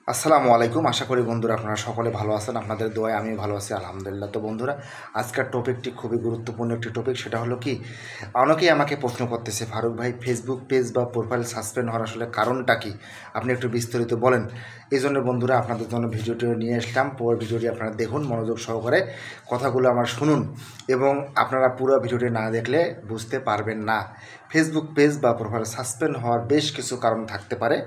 আসসালামু আলাইকুম। আশা করি বন্ধুরা আপনারা সকলে ভালো আছেন। আপনাদের দোয়ায় আমি ভালো আছি আলহামদুলিল্লাহ। তো বন্ধুরা, আজকের টপিকটি খুবই গুরুত্বপূর্ণ একটি টপিক। সেটা হলো কি, অনেকেই আমাকে প্রশ্ন করতেছে, ফারুক ভাই ফেসবুক পেজ বা প্রোফাইল সাসপেন্ড হওয়ার আসলে কারণটা কি, আপনি একটু বিস্তারিত বলেন। এই জন্য বন্ধুরা আপনাদের জন্য ভিডিওটি নিয়ে আসলাম। পুরো ভিডিওটি আপনারা দেখুন, মনোযোগ সহকারে কথাগুলো আমার শুনুন, এবং আপনারা পুরো ভিডিওটি না দেখলে বুঝতে পারবেন না। ফেসবুক পেজ বা প্রোফাইল সাসপেন্ড হওয়ার বেশ কিছু কারণ থাকতে পারে।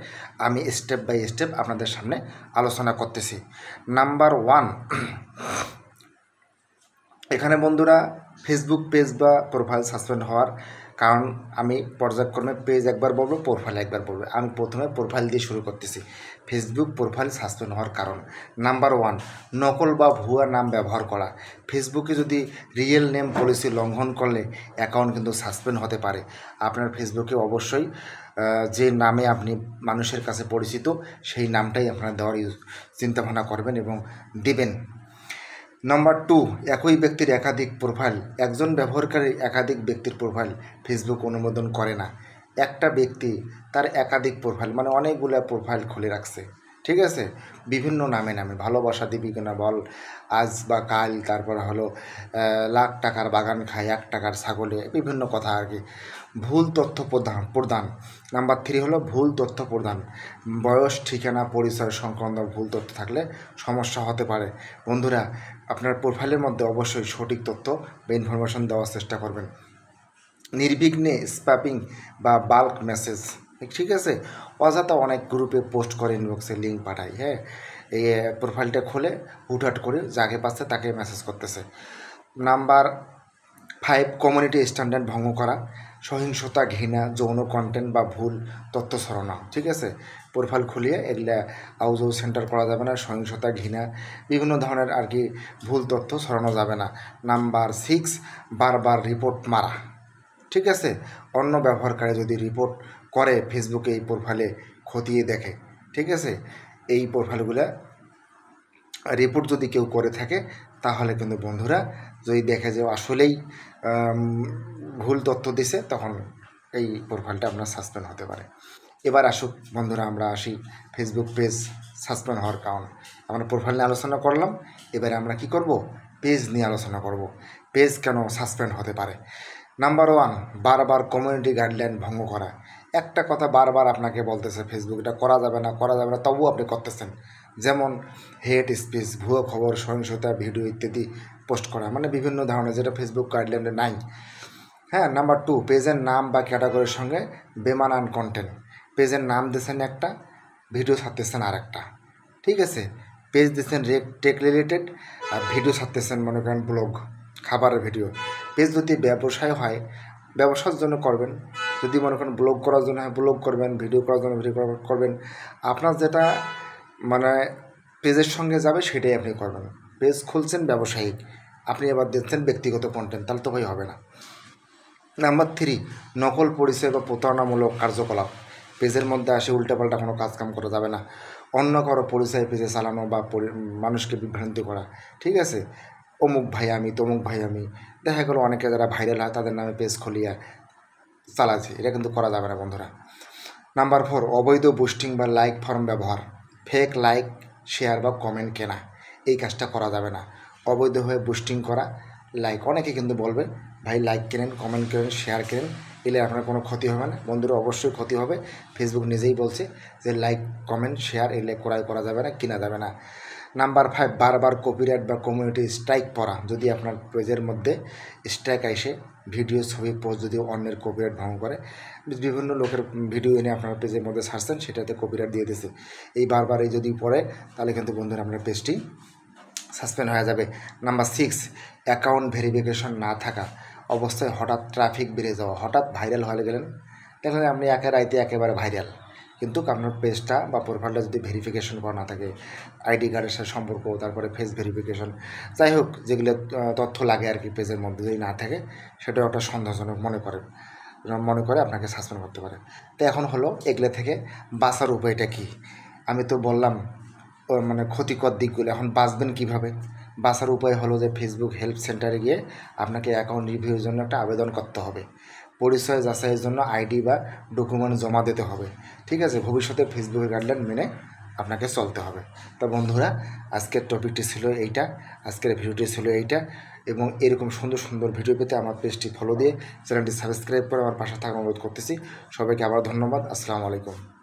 আমি স্টেপ বাই স্টেপ আপনাদের সামনে আলোচনা করতেছি। নাম্বার ওয়ান, এখানে বন্ধুরা ফেসবুক পেজ বা প্রোফাইল সাসপেন্ড হওয়ার কারণ আমি পর্যায়ক্রমে পেজ একবার বলবো, প্রোফাইল একবার বলবো। আমি প্রথমে প্রোফাইল দিয়ে শুরু করতেছি। ফেসবুক প্রোফাইল সাসপেন্ড হওয়ার কারণ নাম্বার ওয়ান, নকল বা ভুয়া নাম ব্যবহার করা। ফেসবুকে যদি রিয়েল নেম পলিসি লঙ্ঘন করলে অ্যাকাউন্ট কিন্তু সাসপেন্ড হতে পারে। আপনার ফেসবুকে অবশ্যই যে নামে আপনি মানুষের কাছে পরিচিত সেই নামটাই আপনারা দেওয়ার চিন্তাভাবনা করবেন এবং দেবেন। নাম্বার টু, একই ব্যক্তির একাধিক প্রোফাইল। একজন ব্যবহারকারীর একাধিক ব্যক্তির প্রোফাইল ফেসবুক অনুমোদন করে না। একটা ব্যক্তি তার একাধিক প্রোফাইল মানে অনেকগুলো প্রোফাইল খুলে রাখছে, ঠিক আছে, বিভিন্ন নামে নামে, ভালোবাসা দিবি কিনা বল, আজ বা কাল, তারপর হলো লাখ টাকার বাগান খায়, 1 টাকার ছাগলে, বিভিন্ন কথা আর কি। ভুল তথ্য প্রদান। নাম্বার থ্রি হলো ভুল তথ্য প্রদান। বয়স, ঠিকানা, পরিচয় সংক্রান্ত ভুল তথ্য থাকলে সমস্যা হতে পারে। বন্ধুরা, আপনার প্রোফাইলের মধ্যে অবশ্যই সঠিক তথ্য বা ইনফরমেশন দেওয়ার চেষ্টা করবেন। নির্বিঘ্নে স্প্যামিং বা বাল্ক মেসেজ, ঠিক আছে, অযথা অনেক গ্রুপে পোস্ট করে ইনবক্সে লিঙ্ক পাঠায়, হ্যাঁ, এই প্রোফাইলটা খুলে হুটহাট করে যাকে পাচ্ছে তাকে মেসেজ করতেছে। নাম্বার ফাইভ, কমিউনিটি স্ট্যান্ডার্ড ভঙ্গ করা। সহিংসতা, ঘৃণা, যৌন কন্টেন্ট বা ভুল তথ্য ছড়ানো, ঠিক আছে, প্রোফাইল খুলিয়ে এগুলা আউজও সেন্টার করা যাবে না। সহিংসতা, ঘৃণা, বিভিন্ন ধরনের আর কি ভুল তথ্য ছড়ানো যাবে না। নাম্বার সিক্স, বারবার রিপোর্ট মারা, ঠিক আছে, অন্য ব্যবহারকারী যদি রিপোর্ট করে ফেসবুকে এই প্রোফাইলে খতিয়ে দেখে, ঠিক আছে, এই প্রোফাইলগুলো রিপোর্ট যদি কেউ করে থাকে তাহলে কিন্তু বন্ধুরা যদি দেখে যে আসলেই ভুল তথ্য দিছে, তখন এই প্রোফাইলটা আপনার সাসপেন্ড হতে পারে। এবার আসুক বন্ধুরা, আমরা আসি ফেসবুক পেজ সাসপেন্ড হওয়ার কারণ। আমরা প্রোফাইল নিয়ে আলোচনা করলাম, এবারে আমরা কি করব, পেজ নিয়ে আলোচনা করব। পেজ কেন সাসপেন্ড হতে পারে। নাম্বার ওয়ান, বারবার কমিউনিটি গাইডলাইন ভঙ্গ করা। একটা কথা বারবার আপনাকে বলতেছে ফেসবুক, এটা করা যাবে না, করা যাবে না, তবুও আপনি করতেছেন। যেমন হেট স্পিচ, ভুয়ো খবর, সহিংসতা ভিডিও ইত্যাদি পোস্ট করা, মানে বিভিন্ন ধরনের, যেটা ফেসবুক গাইডলাইনে নাই। হ্যাঁ, নাম্বার টু, পেজের নাম বা ক্যাটাগরির সঙ্গে বেমানান কন্টেন্ট। পেজের নাম দিয়েছেন একটা, ভিডিও ছাড়তেছেন আর একটা, ঠিক আছে, পেজ দিচ্ছেন টেক রিলেটেড আর ভিডিও ছাড়তেছেন মনে করেন ব্লগ, খাবারের ভিডিও। পেজ যদি ব্যবসায় হয়, ব্যবসার জন্য করবেন। যদি মনে করেন ব্লগ করার জন্য হয় ব্লগ করবেন, ভিডিও করার জন্য ভিডিও করবেন। আপনার যেটা মানে পেজের সঙ্গে যাবে সেটাই আপনি করবেন। পেজ খুলছেন ব্যবসায়িক, আপনি এবার দিচ্ছেন ব্যক্তিগত কন্টেন্ট, তাহলে তো ভাই হবে না। নাম্বার থ্রি, নকল পরিচয় বা প্রতারণামূলক কার্যকলাপ। পেজের মধ্যে আসে উল্টাপাল্টা কোনো কাজকাম করা যাবে না। অন্য কারো পরিচয় পেজে চালানো বা মানুষকে বিভ্রান্তি করা, ঠিক আছে, অমুক ভাই আমি, তমুক ভাই আমি, দেখা গেলো অনেকে যারা ভাইরাল হয় তাদের নামে পেজ খুলিয়া চালাচ্ছে, এটা কিন্তু করা যাবে না বন্ধুরা। নাম্বার ফোর, অবৈধ বুস্টিং বা লাইক ফর্ম ব্যবহার। ফেক লাইক, শেয়ার বা কমেন্ট কেনা, এই কাজটা করা যাবে না। অবৈধ হয়ে বুস্টিং করা, লাইক, অনেকে কিন্তু বলবে ভাই লাইক কেনেন, কমেন্ট করেন, শেয়ার কেনেন, এলে আপনার কোনো ক্ষতি হবে না। বন্ধুরা, অবশ্যই ক্ষতি হবে। ফেসবুক নিজেই বলছে যে লাইক, কমেন্ট, শেয়ার এলে ক্রয় করা যাবে না, কিনা যাবে না। নাম্বার ফাইভ, বারবার কপিরাইট বা কমিউনিটি স্ট্রাইক পড়া। যদি আপনার পেজের মধ্যে স্ট্রাইক আসে, ভিডিও, ছবি, পোস্ট যদি অন্যের কপিরাইট ভঙ্গ করে, বিভিন্ন লোকের ভিডিও এনে আপনার পেজের মধ্যে ছাড়ছেন, সেটাতে কপিরাইট দিয়ে দিয়েছে, এই বারবার এই যদি পড়ে, তাহলে কিন্তু বন্ধুরা আপনার পেজটি সাসপেন্ড হয়ে যাবে। নাম্বার সিক্স, অ্যাকাউন্ট ভেরিফিকেশন না থাকা অবস্থায় হঠাৎ ট্রাফিক বেড়ে যাওয়া। হঠাৎ ভাইরাল হয়ে গেলেন, দেখলেন আপনি একে রাইতে একেবারে ভাইরাল, কিন্তু আপনার পেজটা বা প্রোফাইলটা যদি ভেরিফিকেশন করা না থাকে, আইডি কার্ডের সাথে সম্পর্ক, তারপরে ফেস ভেরিফিকেশন, যাই হোক যেগুলো তথ্য লাগে আর কি পেজের মধ্যে যদি না থাকে, সেটাও একটা সন্দেহজনক মনে করে আপনাকে সাসপেন্ড করতে পারে। তো এখন হলো এগুলো থেকে বাঁচার উপায়টা কি। আমি তো বললাম মানে ক্ষতিকর দিকগুলো, এখন বাঁচবেন কীভাবে। বাঁচার উপায় হলো যে ফেসবুক হেল্প সেন্টারে গিয়ে আপনাকে অ্যাকাউন্ট রিভিউর জন্য একটা আবেদন করতে হবে। পরিচয় যাচাইয়ের জন্য আইডি বা ডকুমেন্ট জমা দিতে হবে, ঠিক আছে, ভবিষ্যতে ফেসবুকের গাইডলাইন মেনে আপনাকে চলতে হবে। তো বন্ধুরা, আজকের টপিকটি ছিল এইটা, আজকের ভিডিওটি ছিল এইটা, এবং এরকম সুন্দর সুন্দর ভিডিও পেতে আমার পেজটি ফলো দিয়ে চ্যানেলটি সাবস্ক্রাইব করে আমার পাশে থাকার অনুরোধ করতেছি। সবাইকে আবার ধন্যবাদ। আসসালামু আলাইকুম।